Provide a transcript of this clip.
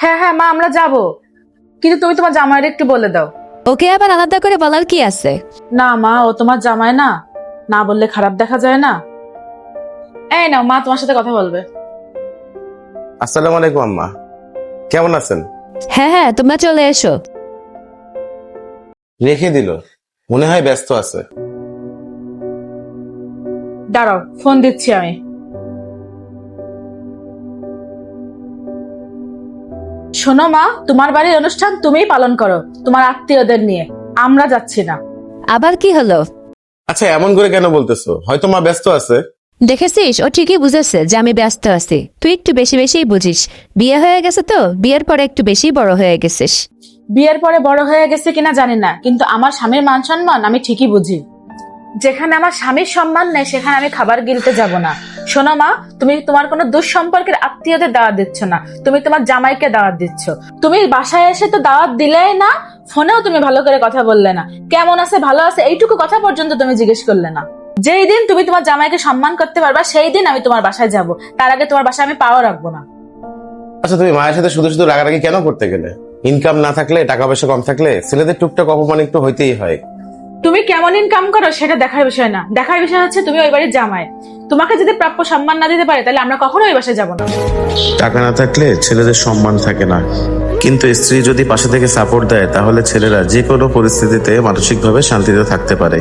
হ্যাঁ হ্যাঁ মা, আমরা যাব, কিন্তু তুমি তোমার জামাইয়ের একটু বলে দাও। ওকে আবার আলাদা করে বলার কি আছে? না মা, ও তোমার জামাই না, না বললে খারাপ দেখা যায় না। এই নাও মা, তোমার সাথে কথা বলবে। আসসালামু আলাইকুম আম্মা, কেমন আছেন? হ্যাঁ হ্যাঁ, তোমরা চলে এসো। রেখে দিল, মনে হয় ব্যস্ত আছে। দাঁড়াও, ফোন দিচ্ছি আমি। শোনো মা, তোমার বাড়ির অনুষ্ঠান তুমিই পালন করো তোমার আত্মীয়দের নিয়ে, আমরা যাচ্ছি না। আবার কি হলো? আচ্ছা, এমন করে কেন বলতেছো? হয়তো মা ব্যস্ত আছে। দেখেছিস, ও ঠিকই বুঝেছে যে আমি ব্যস্ত আছি। তুই একটু বেশি বেশিই বুঝিস। বিয়ে হয়ে গেছে তো, বিয়ের পরে একটু বেশি বড় হয়ে গেছিস। বিয়ের পরে বড় হয়ে গেছে কিনা জানি না, কিন্তু আমার স্বামীর মান সম্মান আমি ঠিকই বুঝি। যেখানে আমার স্বামীর সম্মান নেই সেখানে আমি খাবার গিলতে যাব না। শোনো মা, তুমি তোমার কোনো দুঃসম্পর্কের আত্মীয়দের দাওয়াত দিচ্ছ না, তুমি তোমার জামাইকে দাওয়াত দিচ্ছ। তুমি বাসায় এসে তো দাওয়াত দিলেই না, ফোনেও তুমি ভালো করে কথা বললে না, কেমন আছে ভালো আছে এইটুকু কথা পর্যন্ত তুমি জিজ্ঞেস করলে না। যেই দিন তুমি তোমার জামাইকে সম্মান করতে পারবা সেই দিন আমি তোমার বাসায় যাব, তার আগে তোমার বাসায় আমি পাওয়া রাখবো না। আচ্ছা, তুমি মায়ের সাথে শুধু শুধু রাগারাগি কেন করতে গেলে? ইনকাম না থাকলে, টাকা পয়সা কম থাকলে ছেলেদের টুকটাক অপমান একটু হইতেই হয়। তুমি কেমন ইনকাম করো সেটা দেখার বিষয় না, দেখার বিষয় হচ্ছে তুমি ওই বাড়ির জামাই। তোমাকে যদি প্রাপ্য সম্মান না দিতে পারে তাহলে আমরা কখনো ওই বাসায় যাবো না। টাকা না থাকলে ছেলেদের সম্মান থাকে না, কিন্তু স্ত্রী যদি পাশে থেকে সাপোর্ট দেয় তাহলে ছেলেরা যে কোনো পরিস্থিতিতে মানসিকভাবে শান্তিতে থাকতে পারে।